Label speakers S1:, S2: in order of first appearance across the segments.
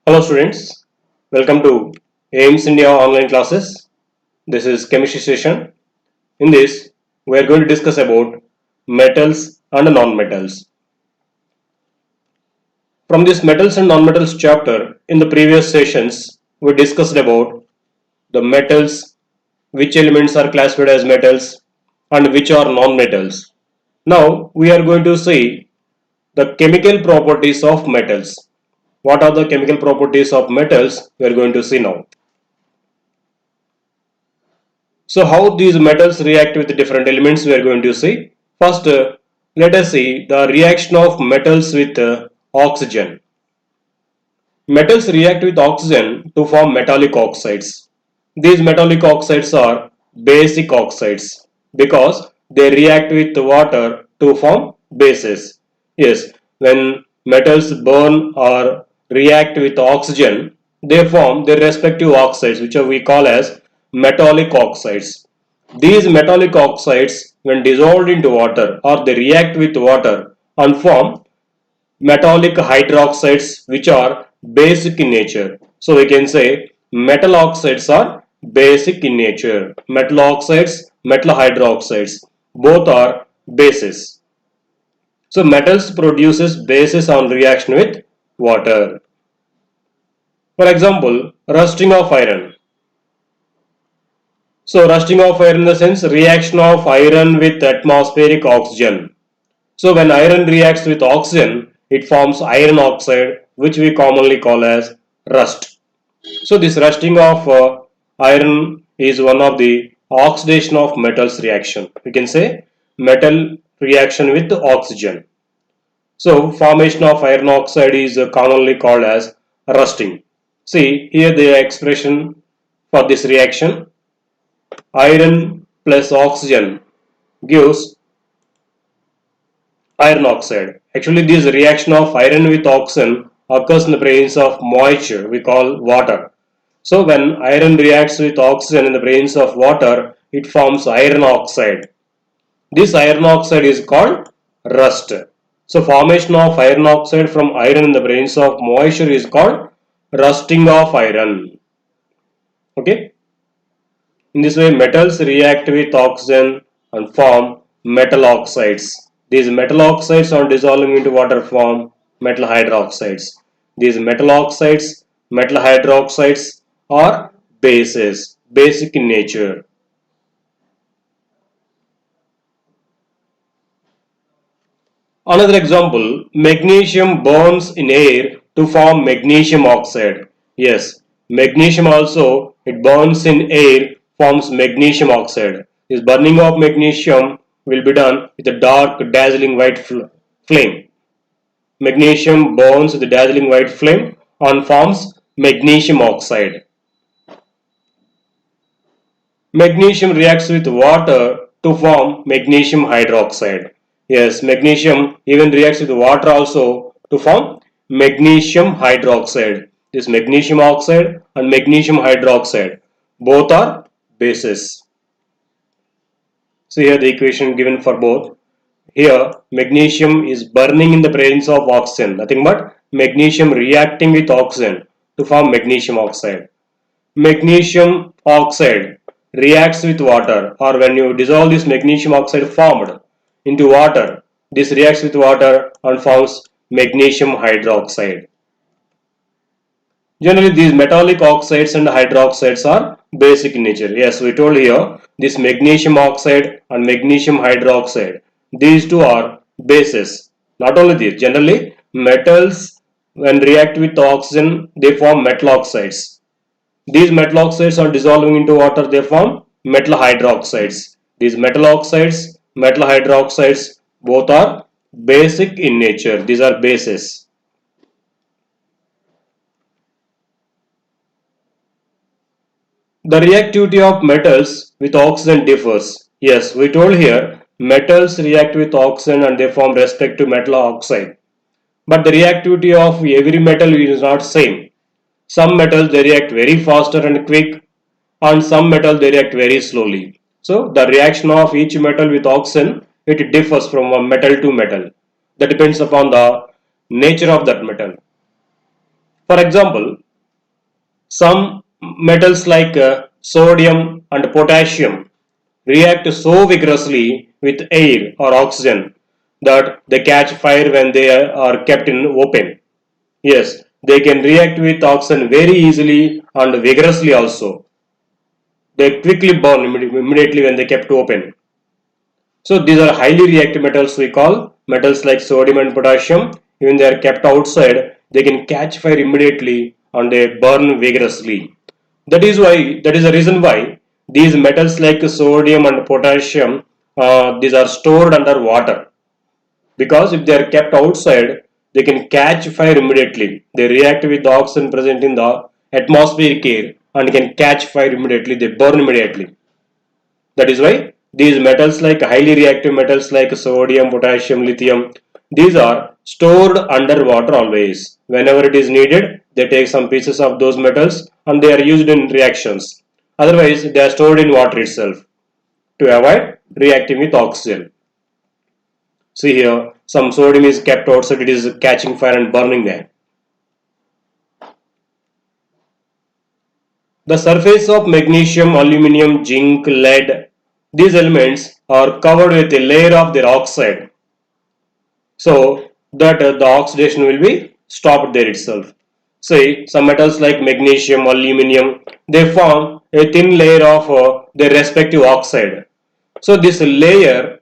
S1: Hello students, welcome to AIMS India online classes. This is chemistry session. In this, we are going to discuss about metals and non-metals. From this metals and non-metals chapter, in the previous sessions, we discussed about the metals, which elements are classified as metals and which are non-metals. Now, we are going to see the chemical properties of metals. What are the chemical properties of metals? We are going to see now. So how these metals react with different elements we are going to see. First, let us see the reaction of metals with oxygen. Metals react with oxygen to form metallic oxides. These metallic oxides are basic oxides because they react with water to form bases. Yes, when metals burn or react with oxygen, they form their respective oxides, which we call as metallic oxides. These metallic oxides, when dissolved into water or they react with water and form metallic hydroxides, which are basic in nature. So we can say metal oxides are basic in nature. Metal oxides, metal hydroxides, both are bases. So metals produces bases on reaction with water. For example, rusting of iron. So rusting of iron in the sense reaction of iron with atmospheric oxygen. So when iron reacts with oxygen, it forms iron oxide, which we commonly call as rust. So this rusting of iron is one of the oxidation of metals reaction. We can say metal reaction with oxygen. So formation of iron oxide is commonly called as rusting. See here the expression for this reaction. Iron plus oxygen gives iron oxide. Actually, this reaction of iron with oxygen occurs in the presence of moisture we call water. So when iron reacts with oxygen in the presence of water, it forms iron oxide. This iron oxide is called rust. So formation of iron oxide from iron in the presence of moisture is called rusting of iron. Okay. In this way, metals react with oxygen and form metal oxides. These metal oxides on dissolving into water form metal hydroxides. These metal oxides, metal hydroxides are bases, basic in nature. Another example, magnesium burns in air to form magnesium oxide. Yes, magnesium also, it burns in air, forms magnesium oxide. This burning of magnesium will be done with a dark dazzling white flame. Magnesium burns with a dazzling white flame and forms magnesium oxide. Magnesium reacts with water to form magnesium hydroxide. Yes, magnesium even reacts with water also to form magnesium hydroxide. This magnesium oxide and magnesium hydroxide both are bases. So here the equation given for both. Here magnesium is burning in the presence of oxygen, nothing but magnesium reacting with oxygen to form magnesium oxide. Magnesium oxide reacts with water, or when you dissolve this magnesium oxide formed into water, this reacts with water and forms magnesium hydroxide. Generally, these metallic oxides and hydroxides are basic in nature. Yes, we told here this magnesium oxide and magnesium hydroxide, these two are bases. Not only this, generally metals when react with oxygen, they form metal oxides. These metal oxides are dissolving into water, they form metal hydroxides. These metal oxides, metal hydroxides, both are basic in nature. These are bases. The reactivity of metals with oxygen differs. Yes, we told here metals react with oxygen and they form respective metal oxide. But the reactivity of every metal is not same. Some metals they react very faster and quick, and some metal they react very slowly. So the reaction of each metal with oxygen, it differs from one metal to metal. That depends upon the nature of that metal. For example, some metals like sodium and potassium react so vigorously with air or oxygen that they catch fire when they are kept in open. Yes, they can react with oxygen very easily and vigorously also. They quickly burn immediately when they kept open. So these are highly reactive metals we call metals like sodium and potassium. Even they are kept outside, they can catch fire immediately and they burn vigorously. That is the reason why these metals like sodium and potassium, these are stored under water. Because if they are kept outside, they can catch fire immediately. They react with the oxygen present in the atmospheric air and can catch fire immediately. They burn immediately. That is why these metals like highly reactive metals like sodium, potassium, lithium, these are stored underwater always. Whenever it is needed, they take some pieces of those metals and they are used in reactions. Otherwise, they are stored in water itself to avoid reacting with oxygen. See here, some sodium is kept outside, it is catching fire and burning there. The surface of magnesium, aluminum, zinc, lead, these elements are covered with a layer of their oxide so that the oxidation will be stopped there itself. Say some metals like magnesium, aluminum, they form a thin layer of their respective oxide. So this layer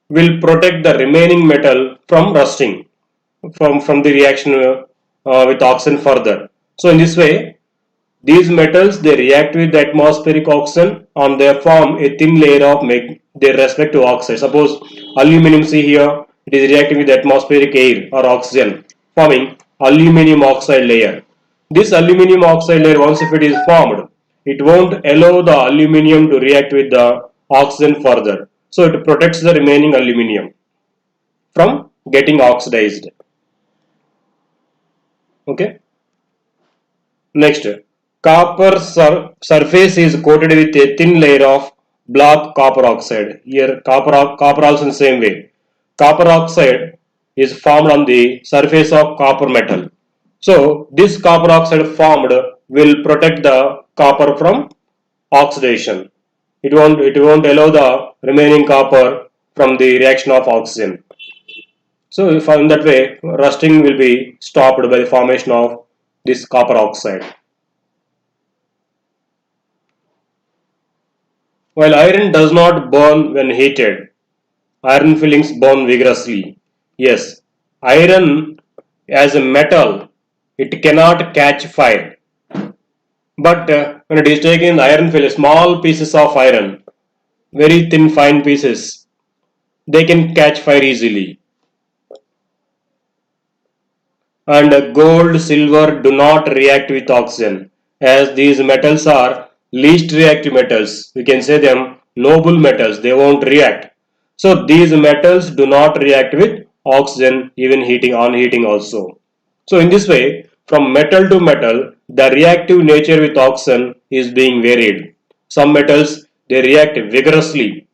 S1: will protect the remaining metal from rusting from the reaction with oxygen further. So in this way, these metals they react with the atmospheric oxygen and they form a thin layer of their respective oxide. Suppose aluminum, see here, it is reacting with atmospheric air or oxygen, forming aluminum oxide layer. This aluminum oxide layer, once if it is formed, it won't allow the aluminum to react with the oxygen further. So it protects the remaining aluminum from getting oxidized. Okay. Next, copper surface is coated with a thin layer of black copper oxide. Here copper also in the same way. Copper oxide is formed on the surface of copper metal. So this copper oxide formed will protect the copper from oxidation. It won't allow the remaining copper from the reaction of oxygen. So if in that way rusting will be stopped by the formation of this copper oxide. While iron does not burn when heated, iron fillings burn vigorously. Yes, iron as a metal, it cannot catch fire. But when it is taken iron filling, small pieces of iron, very thin fine pieces, they can catch fire easily. And gold, silver do not react with oxygen as these metals are least reactive metals. We can say them noble metals, they won't react. So these metals do not react with oxygen even heating on heating also. So in this way, from metal to metal, the reactive nature with oxygen is being varied. Some metals they react vigorously.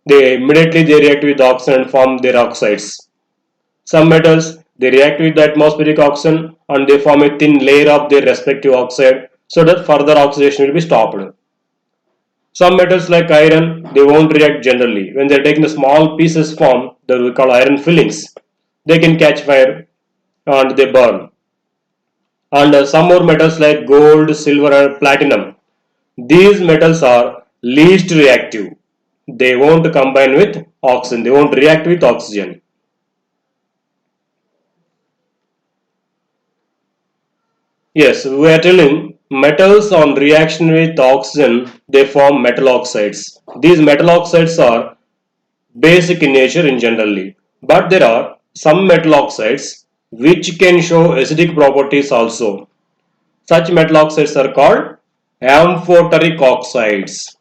S1: They immediately they react with oxygen and form their oxides. Some metals they react with the atmospheric oxygen and they form a thin layer of their respective oxide so that further oxidation will be stopped. Some metals like iron they won't react generally. When they are taking the small pieces form that we call iron fillings, they can catch fire and they burn. And some more metals like gold, silver and platinum, these metals are least reactive. They won't combine with oxygen, they won't react with oxygen. Yes, we are telling metals on reaction with oxygen, they form metal oxides. These metal oxides are basic in nature in generally, but there are some metal oxides which can show acidic properties also. Such metal oxides are called amphoteric oxides.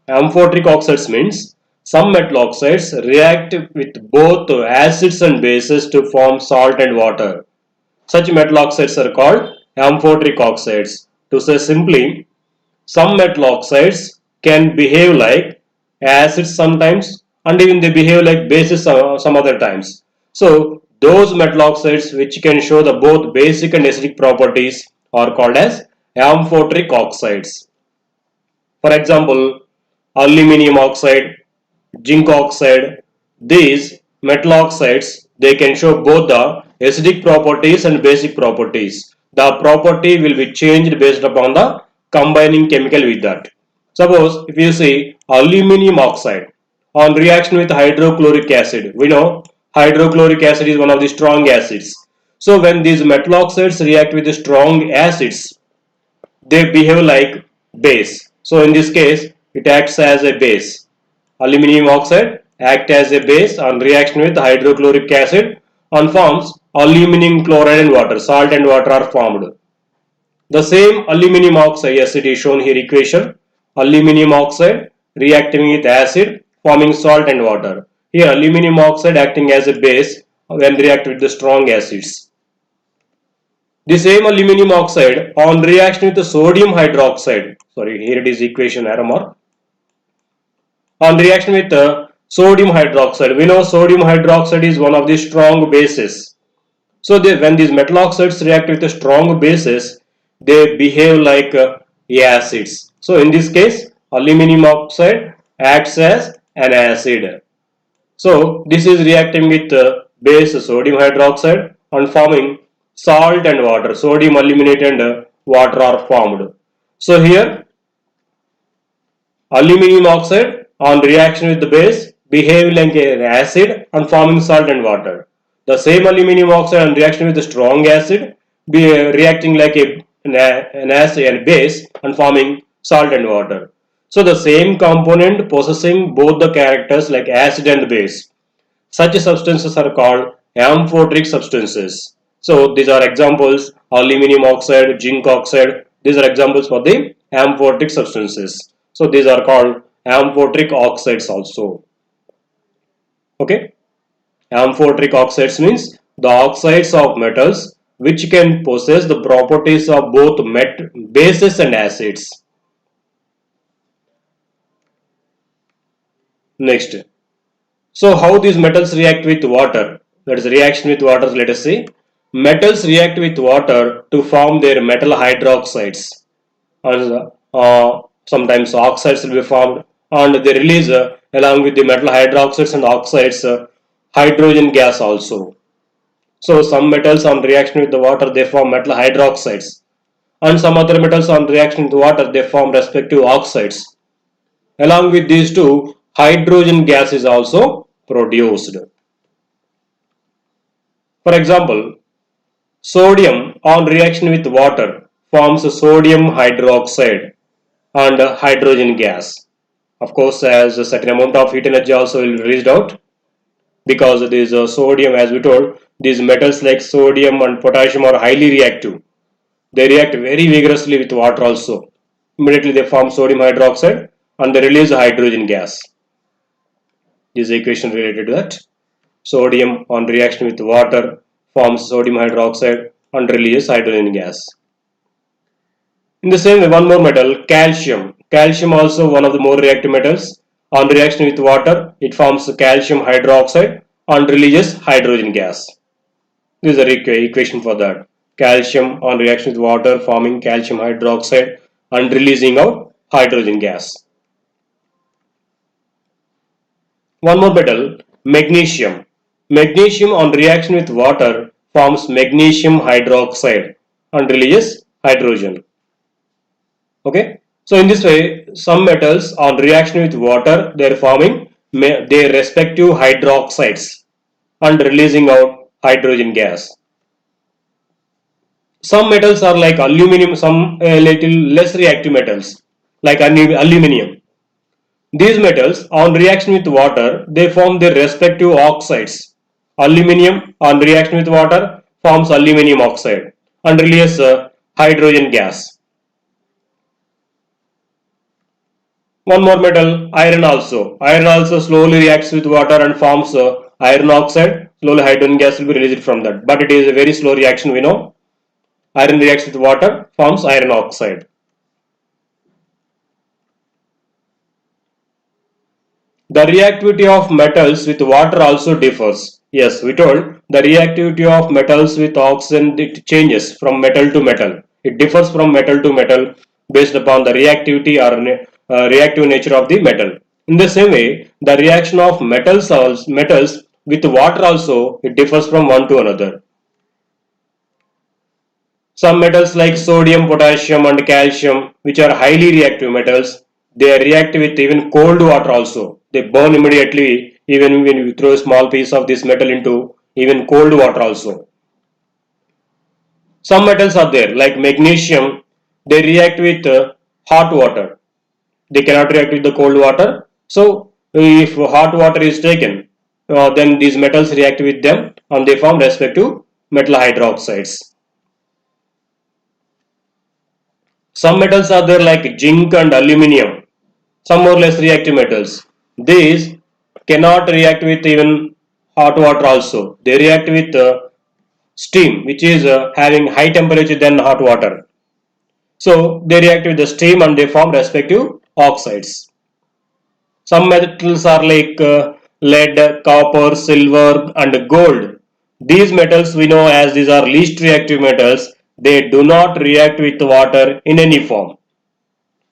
S1: Amphoteric oxides means some metal oxides react with both acids and bases to form salt and water. Such metal oxides are called amphoteric oxides. To say simply, some metal oxides can behave like acids sometimes and even they behave like bases some other times. So Those metal oxides which can show the both basic and acidic properties are called as amphoteric oxides. For example, aluminium oxide, zinc oxide, these metal oxides, they can show both the acidic properties and basic properties. The property will be changed based upon the combining chemical with that. Suppose if you see aluminium oxide on reaction with hydrochloric acid, we know hydrochloric acid is one of the strong acids. So when these metal oxides react with the strong acids, they behave like base. So in this case, it acts as a base. Aluminium oxide acts as a base on reaction with hydrochloric acid and forms aluminium chloride and water. Salt and water are formed. The same aluminium oxide, yes, it is shown here equation. Aluminium oxide reacting with acid forming salt and water. Here aluminium oxide acting as a base when react with the strong acids. The same aluminium oxide on reaction with the sodium hydroxide, sorry, here it is equation arrow mark. On reaction with the sodium hydroxide, we know sodium hydroxide is one of the strong bases. So when these metal oxides react with the strong bases, they behave like acids. So in this case, aluminium oxide acts as an acid. So this is reacting with base sodium hydroxide and forming salt and water. Sodium aluminate and water are formed. So here aluminium oxide on reaction with the base behave like an acid and forming salt and water. The same aluminium oxide on reaction with the strong acid be reacting like an acid and base and forming salt and water. So the same component possessing both the characters like acid and base. Such substances are called amphoteric substances. So these are examples: aluminium oxide, zinc oxide. These are examples for the amphoteric substances. So these are called amphoteric oxides also. Okay. Amphoteric oxides means the oxides of metals which can possess the properties of both bases and acids. Next. So how these metals react with water? That is reaction with water. Let us see. Metals react with water to form their metal hydroxides. And sometimes oxides will be formed and they release along with the metal hydroxides and oxides hydrogen gas also. So some metals on reaction with the water they form metal hydroxides and some other metals on reaction with water they form respective oxides. Along with these two, hydrogen gas is also produced. For example, sodium on reaction with water forms sodium hydroxide and hydrogen gas. Of course, as a certain amount of heat energy also will be released out because this sodium, as we told, these metals like sodium and potassium are highly reactive. They react very vigorously with water also. Immediately they form sodium hydroxide and they release hydrogen gas. This equation related to that. Sodium on reaction with water forms sodium hydroxide and releases hydrogen gas. In the same way, one more metal, calcium. Calcium also one of the more reactive metals. On reaction with water, it forms calcium hydroxide and releases hydrogen gas. This is the equation for that. Calcium on reaction with water forming calcium hydroxide and releasing out hydrogen gas. One more metal, magnesium. Magnesium on reaction with water forms magnesium hydroxide and releases hydrogen. Okay. So in this way, some metals on reaction with water, they are forming their respective hydroxides and releasing out hydrogen gas. Some metals are like aluminum, some little less reactive metals like aluminum. These metals on reaction with water, they form their respective oxides. Aluminium on reaction with water forms aluminium oxide and releases hydrogen gas. One more metal, iron also. Iron also slowly reacts with water and forms iron oxide. Slowly hydrogen gas will be released from that. But it is a very slow reaction, we know. Iron reacts with water, forms iron oxide. The reactivity of metals with water also differs. Yes, we told the reactivity of metals with oxygen, it changes from metal to metal. It differs from metal to metal based upon the reactivity or reactive nature of the metal. In the same way, the reaction of metals with water also, it differs from one to another. Some metals like sodium, potassium and calcium, which are highly reactive metals, they react with even cold water also. They burn immediately even when you throw a small piece of this metal into even cold water also. Some metals are there like magnesium, they react with hot water. They cannot react with the cold water. So if hot water is taken, then these metals react with them and they form respective metal hydroxides. Some metals are there like zinc and aluminium, some more or less reactive metals. These cannot react with even hot water also. They react with steam, which is having high temperature than hot water. So they react with the steam and they form respective oxides. Some metals are like lead, copper, silver and gold. These metals we know as these are least reactive metals. They do not react with water in any form.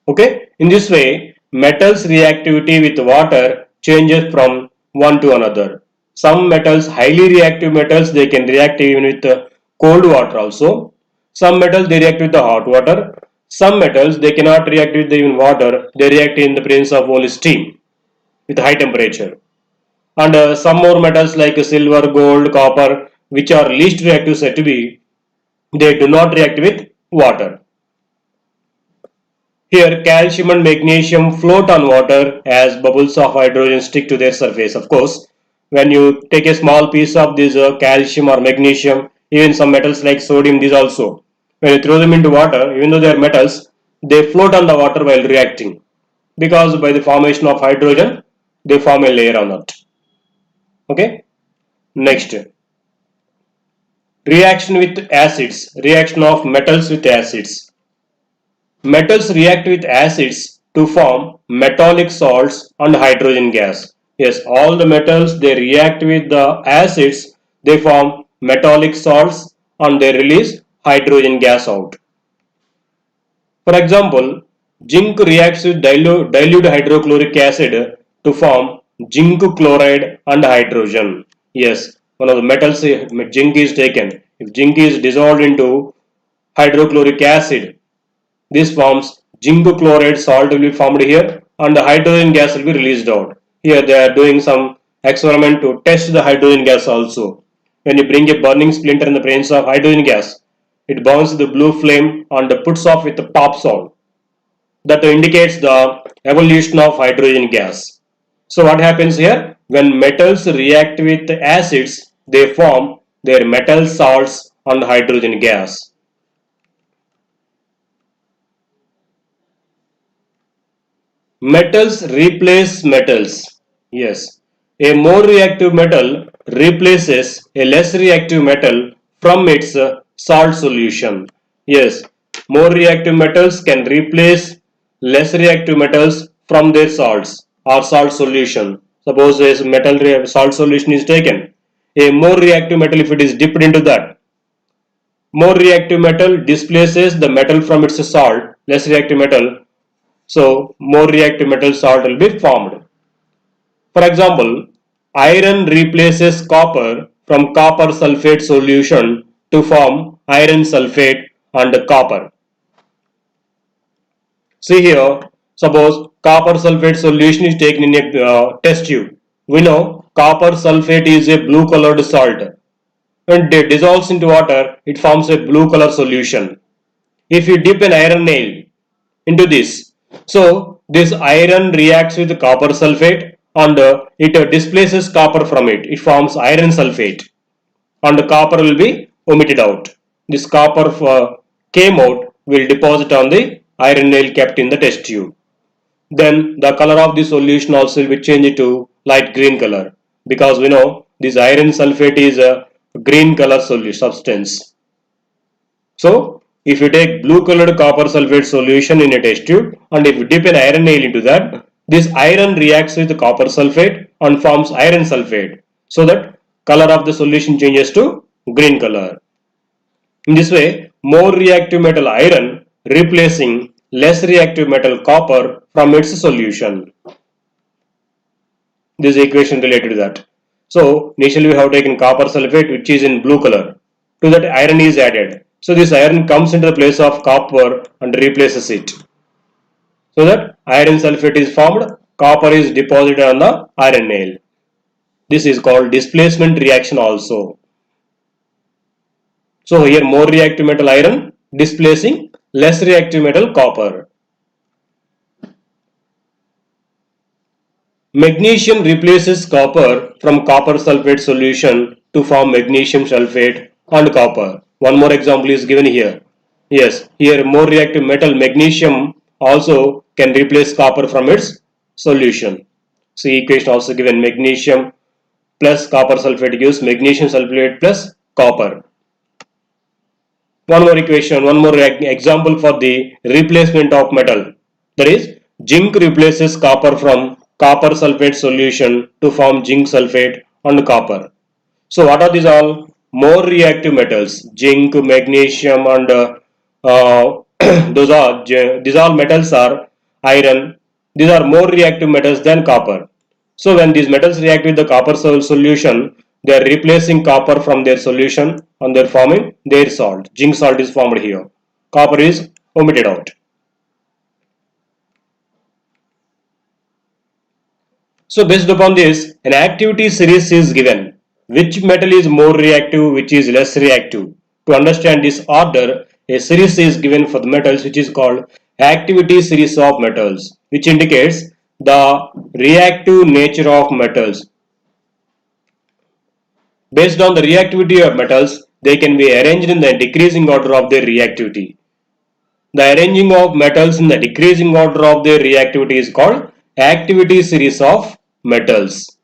S1: Okay, in this way, metals reactivity with water changes from one to another. Some metals, highly reactive metals, they can react even with cold water also. Some metals they react with the hot water. Some metals they cannot react with even water. They react in the presence of only steam with high temperature. And some more metals like silver, gold, copper, which are least reactive said to be, they do not react with water. Here, calcium and magnesium float on water as bubbles of hydrogen stick to their surface. Of course, when you take a small piece of this calcium or magnesium, even some metals like sodium, these also, when you throw them into water, even though they are metals, they float on the water while reacting because by the formation of hydrogen, they form a layer on it. Okay. Next, reaction with acids, reaction of metals with acids. Metals react with acids to form metallic salts and hydrogen gas. Yes, all the metals they react with the acids, they form metallic salts and they release hydrogen gas out. For example, zinc reacts with dilute hydrochloric acid to form zinc chloride and hydrogen. Yes, one of the metals zinc is taken. If zinc is dissolved into hydrochloric acid, this forms zinc chloride salt will be formed here and the hydrogen gas will be released out. Here they are doing some experiment to test the hydrogen gas also. When you bring a burning splinter in the presence of hydrogen gas, it burns the blue flame and puts off with a pop sound. That indicates the evolution of hydrogen gas. So what happens here? When metals react with acids, they form their metal salts and hydrogen gas. Metals replace metals. Yes. A more reactive metal replaces a less reactive metal from its salt solution. Yes. More reactive metals can replace less reactive metals from their salts or salt solution. Suppose a metal salt solution is taken. A more reactive metal, if it is dipped into that, more reactive metal displaces the metal from its salt, less reactive metal, so more reactive metal salt will be formed. For example, iron replaces copper from copper sulfate solution to form iron sulfate and copper. See here, suppose copper sulfate solution is taken in a test tube. We know copper sulfate is a blue colored salt. When it dissolves into water, it forms a blue color solution. If you dip an iron nail into this, so this iron reacts with copper sulfate and it displaces copper from it. It forms iron sulfate and the copper will be omitted out. This copper came out will deposit on the iron nail kept in the test tube. Then the color of the solution also will be changed to light green color because we know this iron sulfate is a green color substance. So if you take blue colored copper sulfate solution in a test tube and if you dip an iron nail into that, this iron reacts with copper sulfate and forms iron sulfate. So that color of the solution changes to green color. In this way, more reactive metal iron replacing less reactive metal copper from its solution. This equation related to that. So initially we have taken copper sulfate which is in blue color. To that iron is added. So this iron comes into the place of copper and replaces it. So that iron sulfate is formed, copper is deposited on the iron nail. This is called displacement reaction also. So here more reactive metal iron displacing less reactive metal copper. Magnesium replaces copper from copper sulfate solution to form magnesium sulfate and copper. One more example is given here. Yes, here more reactive metal magnesium also can replace copper from its solution. See equation also given, magnesium plus copper sulfate gives magnesium sulfate plus copper. One more equation, one more example for the replacement of metal. That is, zinc replaces copper from copper sulfate solution to form zinc sulfate and copper. So what are these all? More reactive metals, zinc, magnesium and these all metals are iron. These are more reactive metals than copper. So when these metals react with the copper solution, they are replacing copper from their solution and they are forming their salt. Zinc salt is formed here. Copper is omitted out. So based upon this, an activity series is given. Which metal is more reactive, which is less reactive? To understand this order, a series is given for the metals which is called activity series of metals, which indicates the reactive nature of metals. Based on the reactivity of metals, they can be arranged in the decreasing order of their reactivity. The arranging of metals in the decreasing order of their reactivity is called activity series of metals.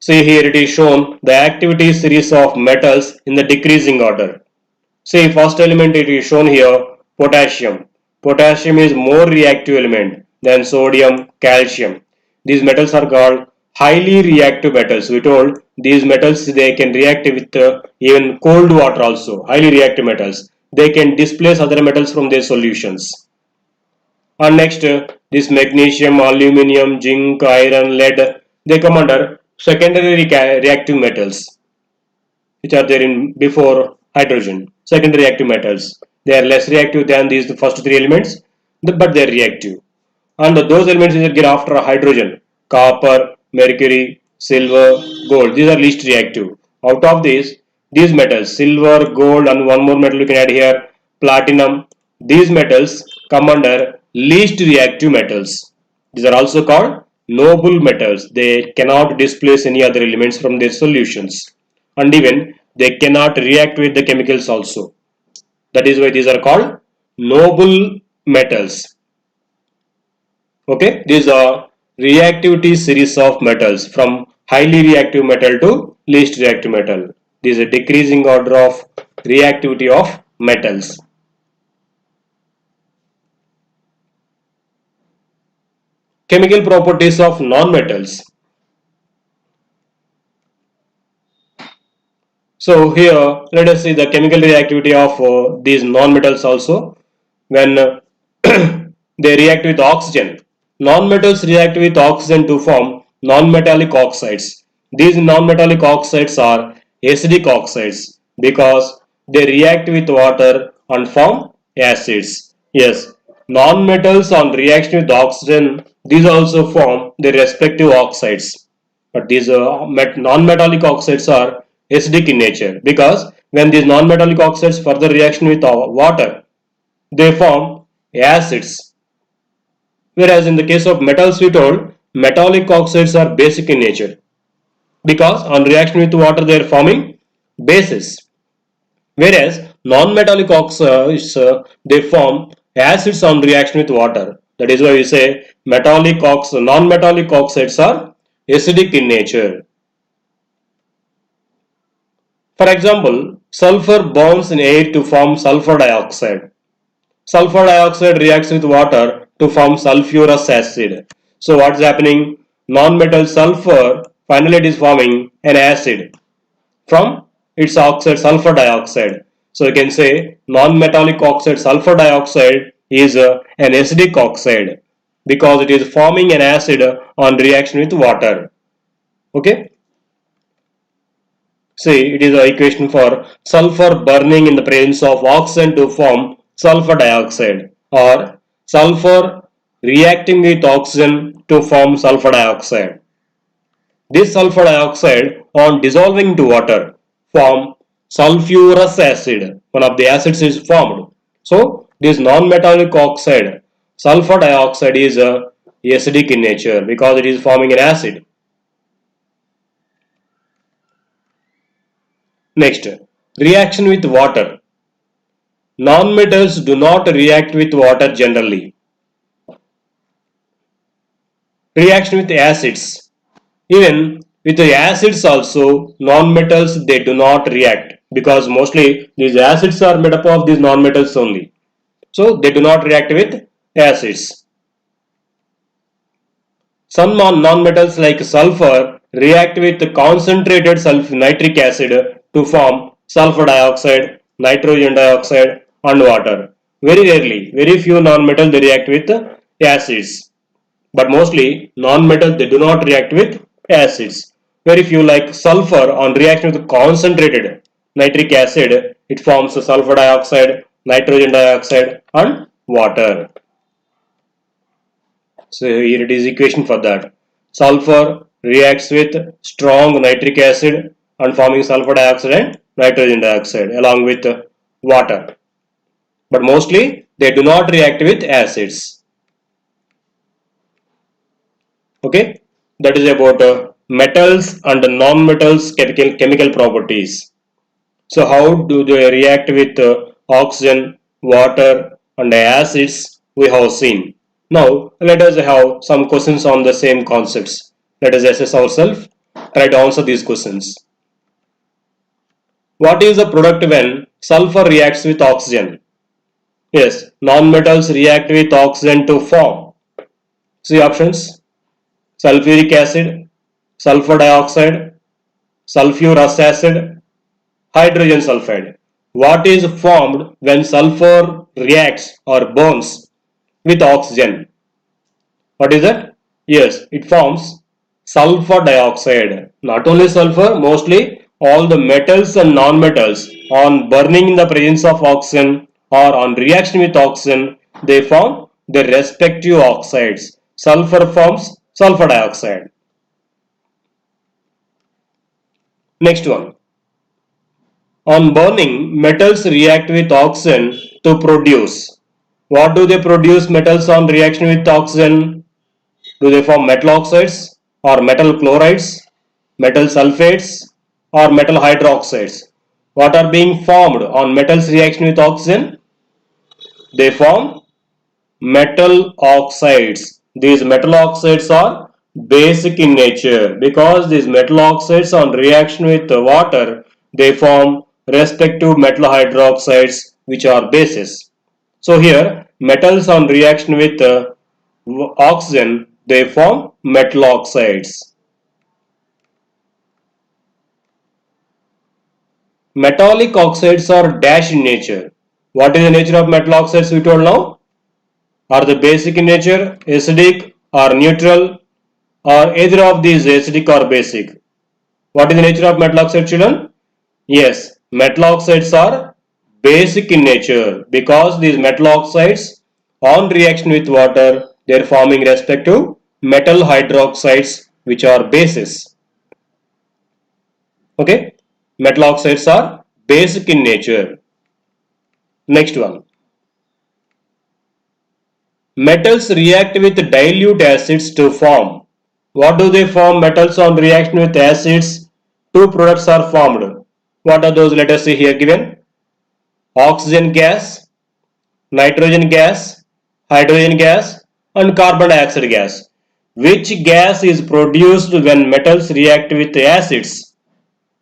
S1: See here it is shown the activity series of metals in the decreasing order. See first element it is shown here, potassium. Potassium is more reactive element than sodium, calcium. These metals are called highly reactive metals. We told these metals they can react with even cold water also. Highly reactive metals. They can displace other metals from their solutions. And next this magnesium, aluminium, zinc, iron, lead, they come under secondary reactive metals which are there in before hydrogen. Secondary reactive metals. They are less reactive than these the first three elements, but they are reactive. And those elements that get after hydrogen, copper, mercury, silver, gold, these are least reactive. Out of these metals, silver, gold and one more metal you can add here, platinum, these metals come under least reactive metals. These are also called noble metals. They cannot displace any other elements from their solutions. And even they cannot react with the chemicals also. That is why these are called noble metals. Okay, these are reactivity series of metals from highly reactive metal to least reactive metal. This is a decreasing order of reactivity of metals. Chemical properties of non-metals. So here let us see the chemical reactivity of these non-metals also. When they react with oxygen, non-metals react with oxygen to form non-metallic oxides. These non-metallic oxides are acidic oxides because they react with water and form acids. Yes, non-metals on reaction with oxygen, these also form their respective oxides. But these non-metallic oxides are acidic in nature because when these non-metallic oxides further reaction with water, they form acids. Whereas in the case of metals we told metallic oxides are basic in nature because on reaction with water they are forming bases. Whereas non-metallic oxides they form acids on reaction with water. That is why we say non-metallic oxides are acidic in nature. For example, sulfur bonds in air to form sulfur dioxide. Sulfur dioxide reacts with water to form sulfurous acid. So what is happening? non-metal sulfur, finally it is forming an acid from its oxide sulfur dioxide. So you can say non-metallic oxide sulfur dioxide is an acidic oxide because it is forming an acid on reaction with water. Okay. See, it is an equation for sulfur burning in the presence of oxygen to form sulfur dioxide, or sulfur reacting with oxygen to form sulfur dioxide. This sulfur dioxide, on dissolving to water, form sulfurous acid. One of the acids is formed. So, this non-metallic oxide, sulfur dioxide, is acidic in nature because it is forming an acid. Next, reaction with water. Non-metals do not react with water generally. Reaction with acids. Even with the acids also, non-metals they do not react because mostly these acids are made up of these non-metals only. So they do not react with acids. Some non-metals like sulfur react with concentrated nitric acid to form sulfur dioxide, nitrogen dioxide and water. Very rarely, very few non-metals they react with acids. But mostly non-metals they do not react with acids. Very few like sulfur on reaction with concentrated nitric acid, it forms sulfur dioxide, nitrogen dioxide and water. So here it is equation for that. Sulfur reacts with strong nitric acid and forming sulfur dioxide and nitrogen dioxide along with water. But mostly they do not react with acids. Okay, that is about metals and non-metals chemical properties. So how do they react with oxygen, water and acids we have seen. Now let us have some questions on the same concepts. Let us assess ourselves, try to answer these questions. What is the product when sulfur reacts with oxygen? Yes, non-metals react with oxygen to form. See options: sulfuric acid, sulfur dioxide, sulfurous acid, hydrogen sulfide. What is formed when sulfur reacts or burns with oxygen? What is that? Yes, it forms sulfur dioxide. Not only sulfur, mostly all the metals and non-metals on burning in the presence of oxygen or on reaction with oxygen, they form their respective oxides. Sulfur forms sulfur dioxide. Next one. On burning, metals react with oxygen to produce. What do they produce metals on reaction with oxygen? Do they form metal oxides or metal chlorides, metal sulfates or metal hydroxides? What are being formed on metals reaction with oxygen? They form metal oxides. These metal oxides are basic in nature because these metal oxides on reaction with water, they form respective metal hydroxides which are bases. So here metals on reaction with oxygen, they form metal oxides. Metallic oxides are dash in nature. What is the nature of metal oxides we told now? Are they basic in nature, acidic or neutral, or either of these acidic or basic? What is the nature of metal oxide, children? Yes, metal oxides are basic in nature because these metal oxides on reaction with water, they are forming respective metal hydroxides which are bases. Okay, metal oxides are basic in nature. Next one. Metals react with dilute acids to form. What do they form? Metals on reaction with acids, two products are formed. What are those? Let us see here given. Oxygen gas, nitrogen gas, hydrogen gas and carbon dioxide gas. Which gas is produced when metals react with acids?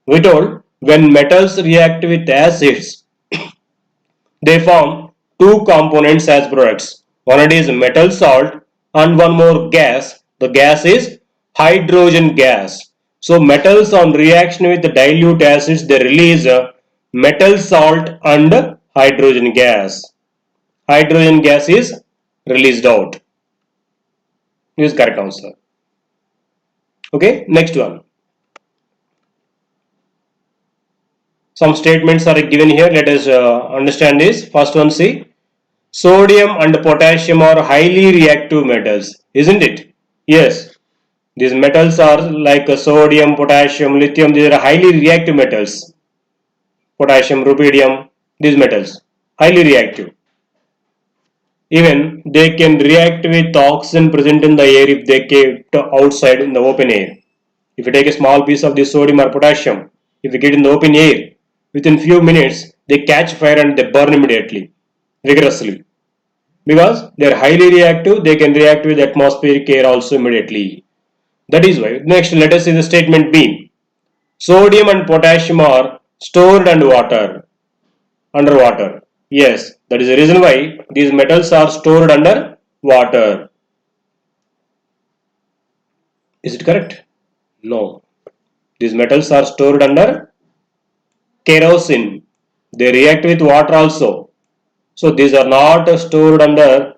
S1: We told when metals react with acids, they form two components as products. One is metal salt and one more gas. The gas is hydrogen gas. So metals on reaction with dilute acids, they release metal salt and hydrogen gas. Hydrogen gas is released out. This is correct answer. Okay, next one. Some statements are given here. Let us understand this. First one, see. Sodium and potassium are highly reactive metals, isn't it? Yes. These metals are like sodium, potassium, lithium. These are highly reactive metals. Potassium, rubidium, these metals. Highly reactive. Even they can react with oxygen present in the air if they kept outside in the open air. If you take a small piece of this sodium or potassium, if you get in the open air, within few minutes they catch fire and they burn immediately, vigorously. Because they are highly reactive, they can react with atmospheric air also immediately. That is why. Next, let us see the statement B. Sodium and potassium are stored underwater. Yes, that is the reason why these metals are stored under water. Is it correct? No. These metals are stored under kerosene. They react with water also. So these are not stored under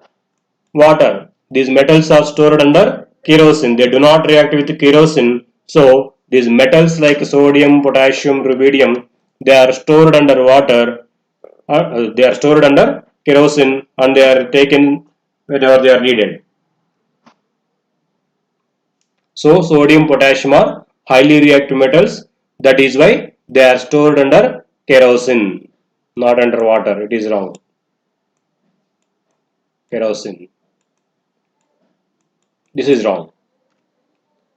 S1: water. These metals are stored under kerosene. They do not react with kerosene. So these metals like sodium, potassium, rubidium, they are stored under water. They are stored under kerosene and they are taken whenever they are needed. So sodium, potassium are highly reactive metals. That is why they are stored under kerosene, not under water. It is wrong. Kerosene. This is wrong.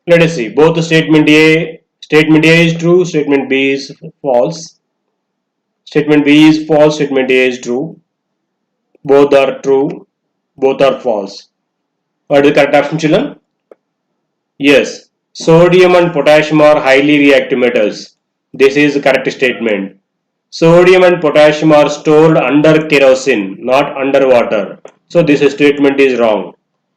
S1: Let us see. Both statement A is true, statement B is false. Statement B is false, statement A is true. Both are true, both are false. What is the correct option, children? Yes, sodium and potassium are highly reactive metals. This is the correct statement. Sodium and potassium are stored under kerosene, not under water. So this statement is wrong.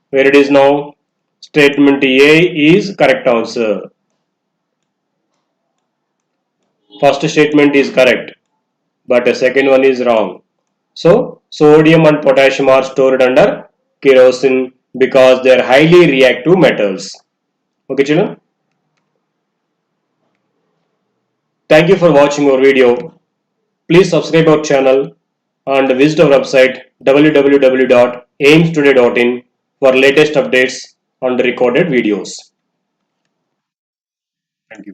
S1: Where it is now? Statement A is correct answer. First statement is correct, but the second one is wrong. So sodium and potassium are stored under kerosene because they are highly reactive metals. Okay, children? Thank you for watching our video. Please subscribe our channel and visit our website www.aimstoday.in for latest updates on the recorded videos. Thank you.